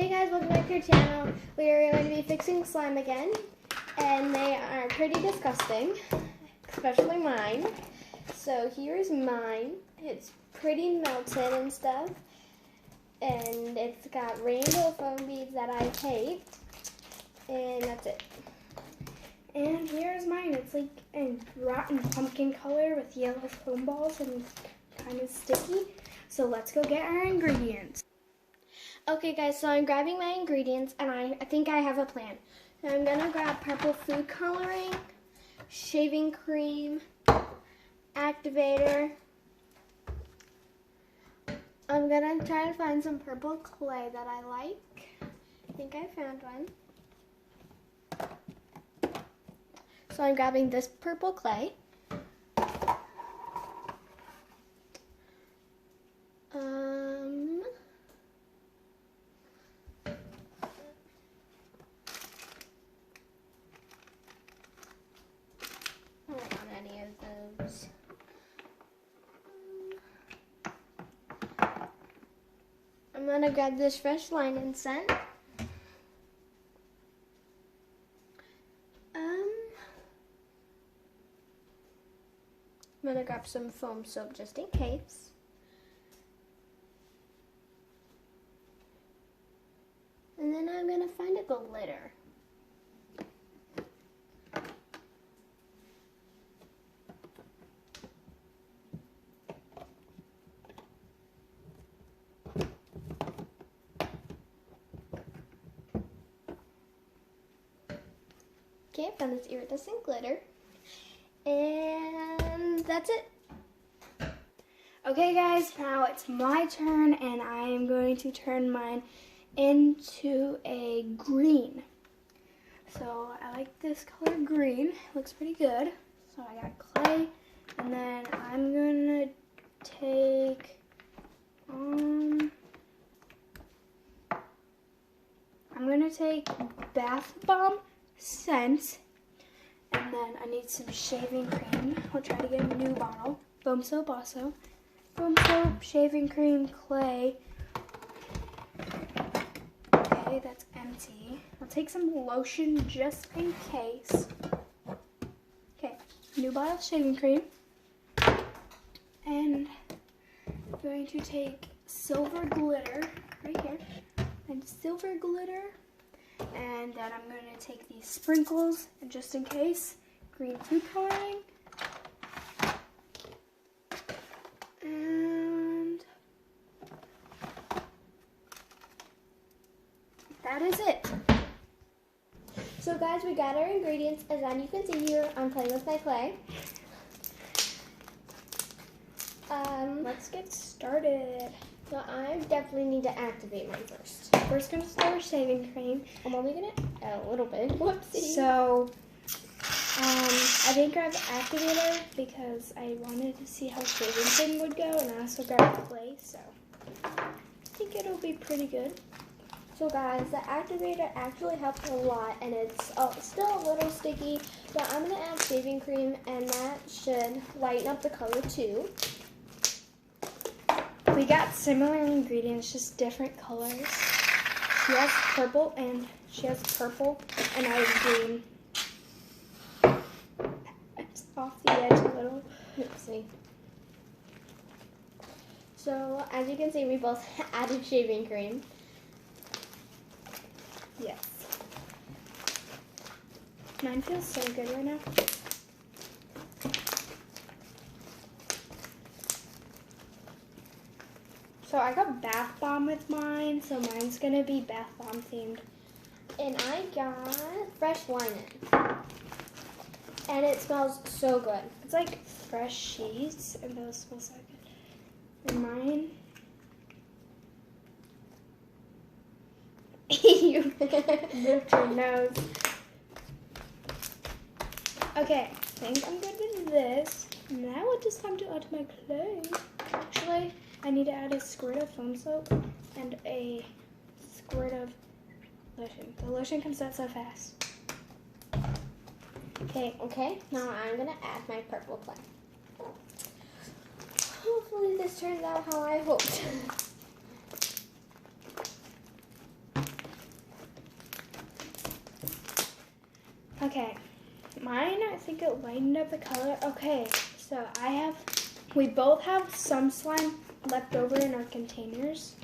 Hey guys, welcome back to our channel. We are going to be fixing slime again, and they are pretty disgusting, especially mine. So here's mine. It's pretty melted and stuff, and it's got rainbow foam beads that I hate, and that's it. And here's mine. It's like a rotten pumpkin color with yellow foam balls and kind of sticky. So let's go get our ingredients. Okay guys, so I'm grabbing my ingredients and I think I have a plan. So I'm gonna grab purple food coloring, shaving cream, activator. I'm gonna try to find some purple clay that I like. I think I found one. So I'm grabbing this purple clay. I don't want any of those. I'm gonna grab this fresh line scent. I'm gonna grab some foam soap just in case. And then I'm gonna find a glitter. Okay, I found this iridescent glitter. And that's it. Okay guys, now it's my turn and I am going to turn mine into a green. So I like this color green. It looks pretty good. So I got clay and then I'm gonna take bath bomb scent, and then I need some shaving cream. I'll try to get a new bottle. Foam soap also. Foam soap, shaving cream, clay. Okay, that's empty. I'll take some lotion just in case. Okay, new bottle of shaving cream. And I'm going to take silver glitter right here. And silver glitter. And then I'm going to take these sprinkles, and just in case, green food coloring. And that is it. So guys, we got our ingredients, and as you can see here, I'm playing with my clay. Let's get started. So I definitely need to activate mine first. First, going to start with shaving cream. I'm only gonna add a little bit. Whoopsie. So, I didn't grab the activator because I wanted to see how shaving cream would go, and I also grabbed clay, so I think it'll be pretty good. So guys, the activator actually helps a lot, and it's still a little sticky, but I'm gonna add shaving cream, and that should lighten up the color too. We got similar ingredients, just different colors. She has purple and I have green. It's off the edge a little. Oopsie. So as you can see, we both added shaving cream. Yes. Mine feels so good right now. So I got bath bomb with mine, so mine's gonna be bath bomb themed. And I got fresh linen. And it smells so good. It's like fresh sheets, and those smell so good. And mine, you lift your nose. Okay, I think I'm good with this. Now it's just time to add my clay. Actually, I need to add a squirt of foam soap and a squirt of lotion. The lotion comes out so fast. Okay, now I'm gonna add my purple clay. Hopefully this turns out how I hoped. Okay, mine, I think it lightened up the color. Okay, so we both have some slime left over in our containers,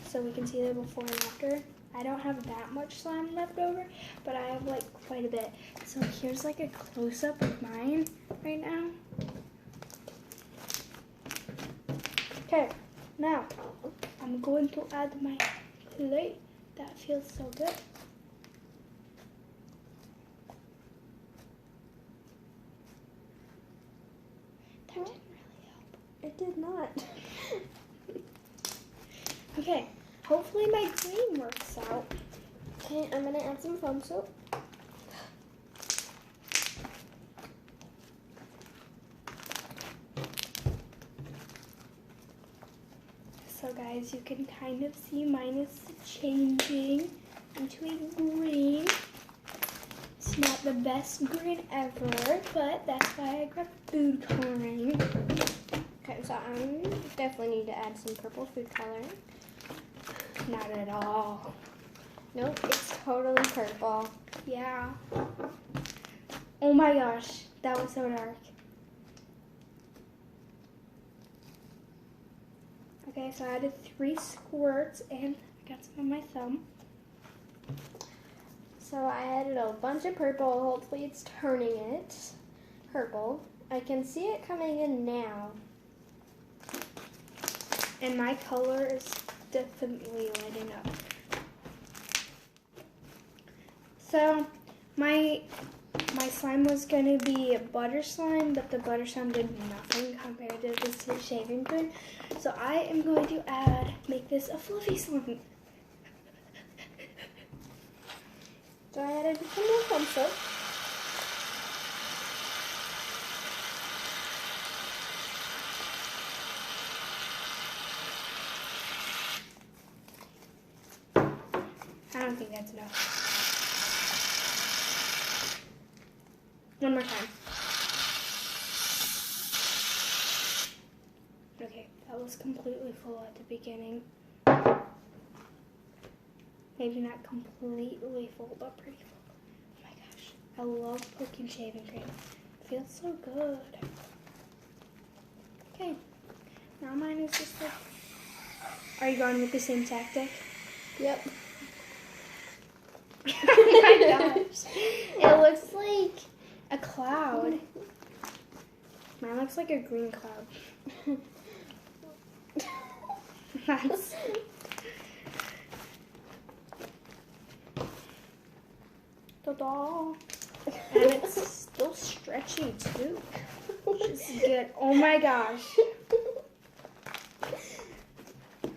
so we can see the before and after. I don't have that much slime left over, but I have like quite a bit. So here's like a close-up of mine right now. Okay, now I'm going to add my clay. That feels so good. That didn't really help. It did not. Okay, hopefully my green works out. Okay, I'm gonna add some foam soap. So guys, you can kind of see mine is changing into a green. It's not the best green ever, but that's why I grabbed food coloring. Okay, so I definitely need to add some purple food coloring. Not at all. Nope, it's totally purple. Yeah. Oh my gosh, that was so dark. Okay, so I added 3 squirts and I got some on my thumb. So I added a bunch of purple. Hopefully it's turning it purple. I can see it coming in now. And my color is definitely lighting up. So my slime was going to be butter slime, but the butter slime did nothing compared to this shaving cream. So I am going to make this a fluffy slime. So I added some more foam soap. I don't think that's enough. One more time. Okay, that was completely full at the beginning. Maybe not completely full, but pretty full. Oh my gosh, I love pumpkin shaving cream. It feels so good. Okay, now mine is just like... Are you going with the same tactic? Yep. Oh my gosh. It looks like a cloud. Mine looks like a green cloud. That's... Ta-da. And it's still stretchy too, which is good. Oh my gosh.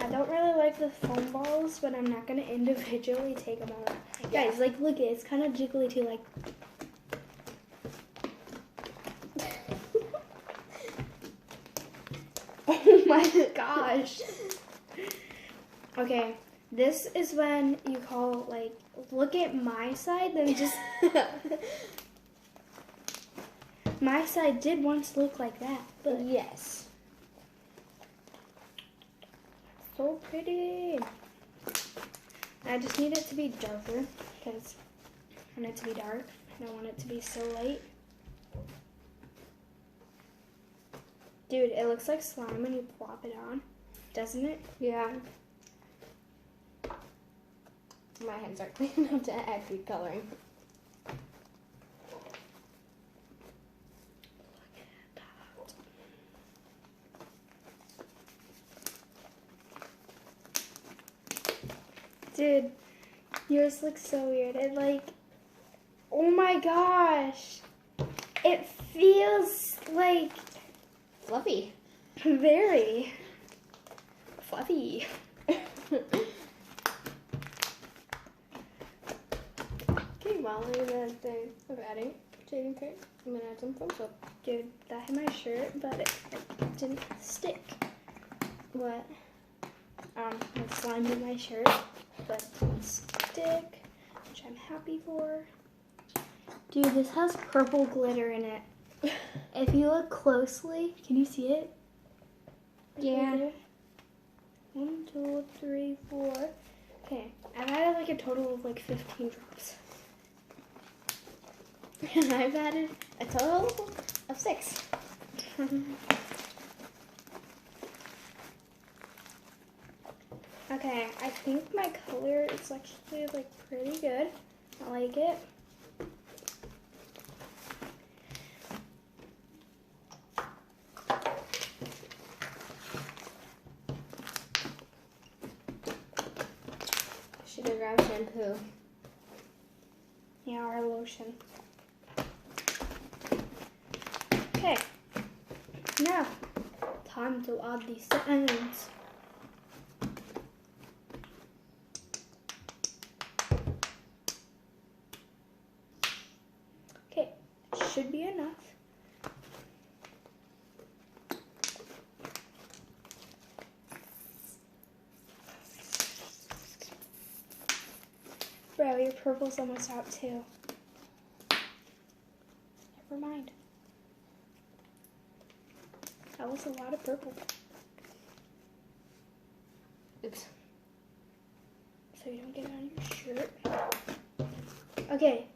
I don't really like the foam balls, but I'm not going to individually take them all out. Yeah. Guys, like, look at it. It's kind of jiggly too, like... Oh my gosh. Okay, this is when you call, like, look at my side, then just... My side did once look like that, but... Yes. So pretty. I just need it to be darker because I want it to be dark. I don't want it to be so light. Dude, it looks like slime when you plop it on, doesn't it? Yeah. My hands aren't clean enough to add food coloring. Dude, yours looks so weird. It like, oh my gosh. It feels like Fluffy. very fluffy. Okay, while I'm in the thing of adding shaving cream, I'm gonna add some foam soap. Dude, that hit my shirt, but it didn't stick. What? It slimed in my shirt, but it didn't stick, which I'm happy for. Dude, this has purple glitter in it. If you look closely, can you see it? Yeah. 1, 2, 3, 4. Okay, I've added like a total of like 15 drops. And I've added a total of 6. Okay, I think my color is actually like pretty good. I like it. Should have grabbed shampoo. Yeah, our lotion. Okay, now time to add the sands. Okay, should be enough. Bro, your purple's almost out too. Never mind. That was a lot of purple. Oops. So you don't get it on your shirt. Okay,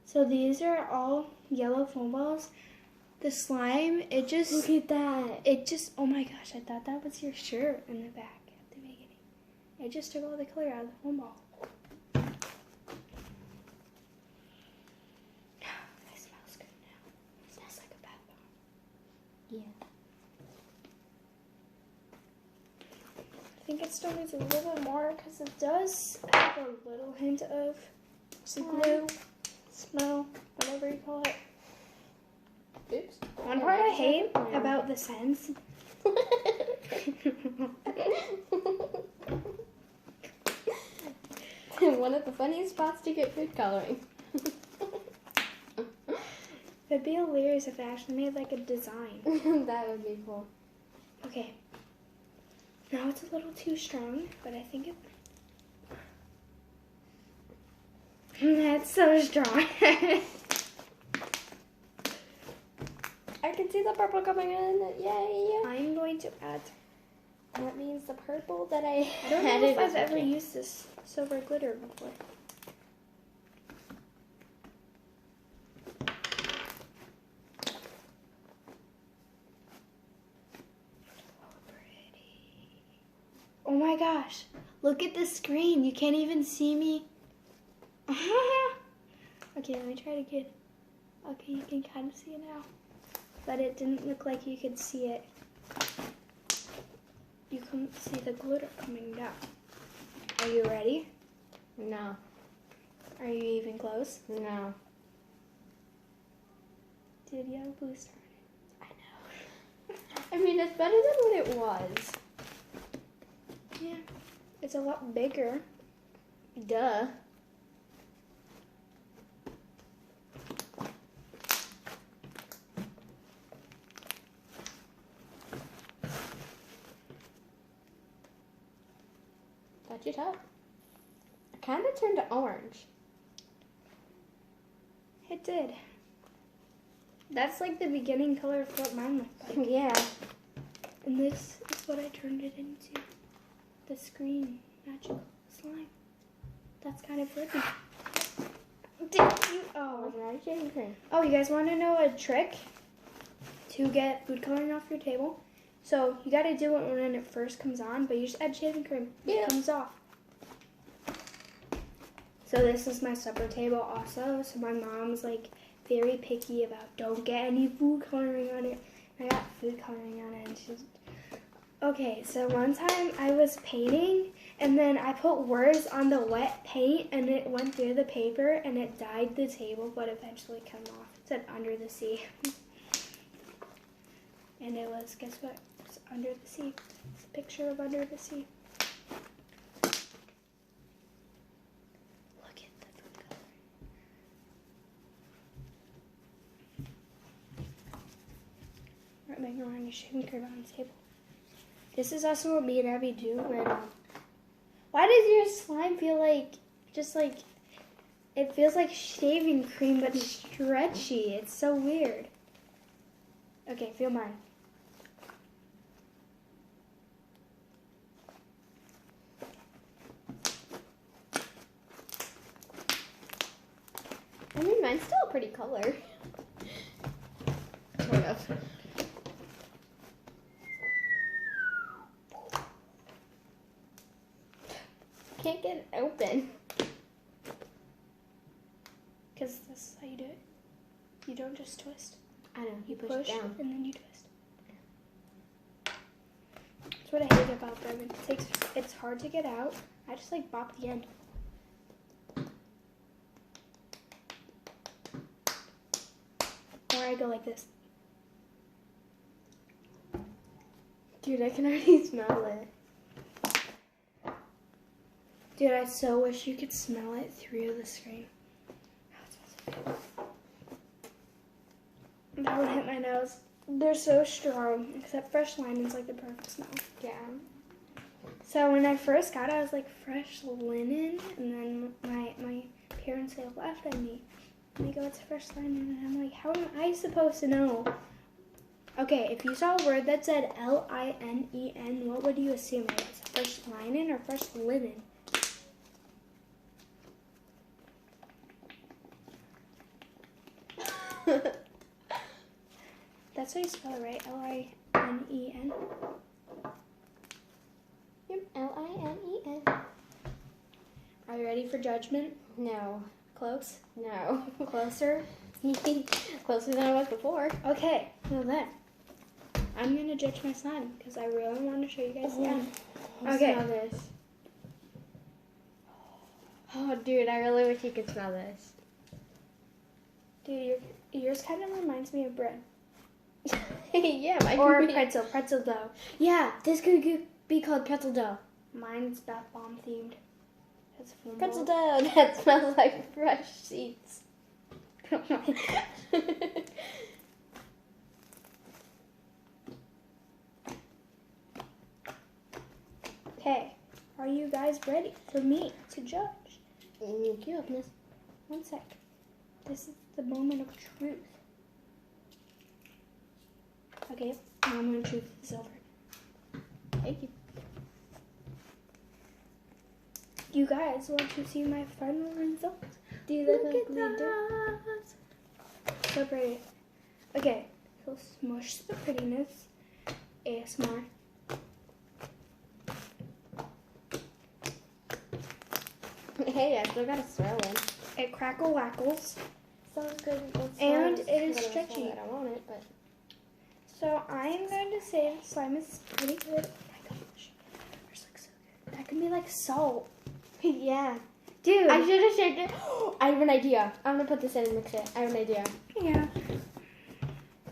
so these are all yellow foam balls. The slime, it just, Look at that. oh my gosh, I thought that was your shirt in the back at the beginning. It just took all the color out of the foam ball. It smells good now. It smells like a bath bomb. Yeah. I think it still needs a little bit more because it does have a little hint of glue, smell, whatever you call it. Oops. One part I hate about the scents. One of the funniest spots to get food coloring. It'd be hilarious if it actually made like a design. That would be cool. Okay. Now it's a little too strong, but I think it. That's so strong. I can see the purple coming in. Yay! I'm going to add. That means the purple that I I don't know added if I've is ever working. used this silver glitter before. Oh my gosh, look at the screen. You can't even see me. Okay, let me try it again. Okay, you can kind of see it now. But it didn't look like you could see it. You couldn't see the glitter coming down. Are you ready? No. Are you even close? No. Did you have a blue star? I know. I mean, it's better than what it was. Yeah. It's a lot bigger. Duh. Touch it up. It kind of turned orange. It did. That's like the beginning color of what mine looked like. Yeah. And this is what I turned it into. The screen magical slime. That's kind of pretty. Did you? Oh. Shaving cream. Oh, you guys want to know a trick to get food coloring off your table? So you got to do it when it first comes on, but you just add shaving cream. Yeah. It comes off. So this is my supper table also. So my mom's like very picky about don't get any food coloring on it. I got food coloring on it, and she's okay. So one time I was painting, and then I put words on the wet paint, and it went through the paper, and it dyed the table, but eventually came off. It said under the sea. And it was, guess what? It's under the sea. It's a picture of under the sea. Look at the food coloring. Right, making around your shaving cream on the table. This is also what me and Abby do right now. Why does your slime feel like, just like, it feels like shaving cream but stretchy? It's so weird. Okay, feel mine. I mean, mine mine's still a pretty color. Sort of. Can't get it open. Because that's how you do it. You don't just twist. I know, You push push it down. and then you twist. That's what I hate about them. It's hard to get out. I just like bop the end. Or I go like this. Dude, I can already smell it. Dude, I so wish you could smell it through the screen. Oh, it smells so good. That would hit my nose. They're so strong, except fresh lime is like the perfect smell. Yeah. So when I first got it, I was like, fresh linen? And then my parents, they laughed at me. And they go, it's fresh linen. And I'm like, how am I supposed to know? Okay, if you saw a word that said L-I-N-E-N, what would you assume it was? Fresh linen or fresh linen? That's how you spell it, right? L-I-N-E-N? Yep, L-I-N-E-N. Are you ready for judgment? No. Close? No. Closer? Closer than I was before. Okay, well then. I'm going to judge my slime because I really want to show you guys the end. Okay. Smell this. Oh, dude, I really wish you could smell this. Dude, yours kind of reminds me of bread. Yeah, mine Or could be. pretzel dough. Yeah, this could be called pretzel dough. Mine's bath bomb themed. That's full Pretzel mold. dough that smells like fresh seeds. Okay, are you guys ready for me to judge? You can open this. One sec. This is the moment of truth. Okay, now I'm going to truth this over. Thank you. You guys want to see my final results? Do you Look look at like that. So pretty. Okay, so smush the prettiness. ASMR. Hey, I still got a swirl in. It crackle wackles. Sounds good. And it is stretchy. I don't want it, but So I'm going to say the slime is pretty good. Oh my gosh. Yours looks so good. That can be like salt. yeah. Dude. I should have shared it. I have an idea. I'm gonna put this in and mix it. I have an idea. Yeah.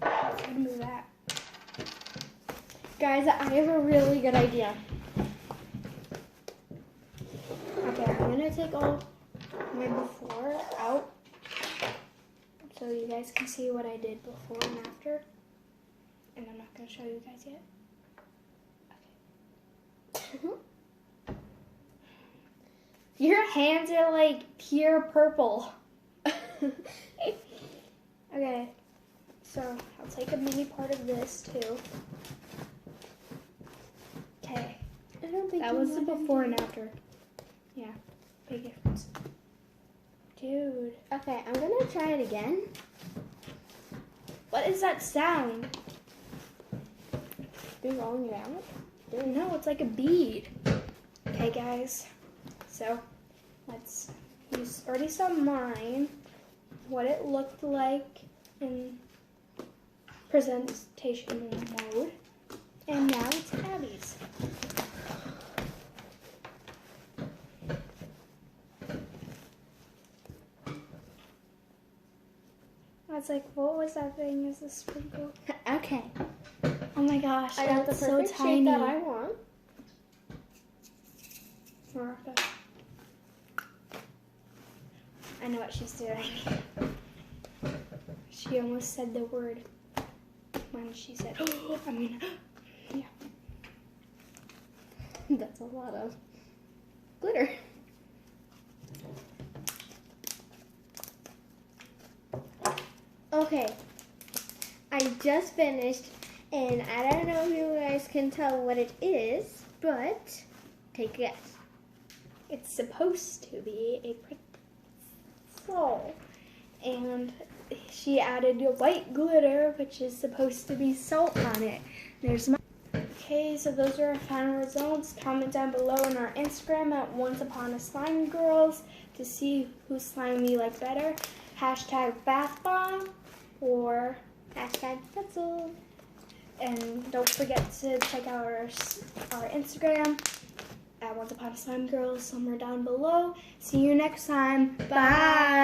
Let's move that. Guys, I have a really good idea. Okay, I'm going to take all my before out so you guys can see what I did before and after. And I'm not going to show you guys yet. Your hands are like pure purple. Okay, so I'll take a mini part of this too. Okay, I don't think that was the before and after. Yeah, big difference. Dude, Okay, I'm gonna try it again. what is that sound? Do you rolling it out? No, it's like a bead. Okay, guys. So, you already saw mine, what it looked like in presentation mode. And now it's Abby's. I was like, what was that thing? Is a sprinkle? Okay. Oh my gosh, I got the that's so perfect shape tiny. that I want. Morocco. I know what she's doing. She almost said the word when she said, oh, I'm gonna, yeah. That's a lot of glitter. Okay, I just finished, and I don't know if you guys can tell what it is, but take a guess. It's supposed to be a pretzel. and she added white glitter, which is supposed to be salt on it. There's my. Okay, so those are our final results. Comment down below on our Instagram at Once Upon a Slime Girls to see whose slime you like better. Hashtag bath bomb or hashtag pretzel. And don't forget to check out our Instagram at Once Upon a Slime Girls somewhere down below. See you next time. Bye.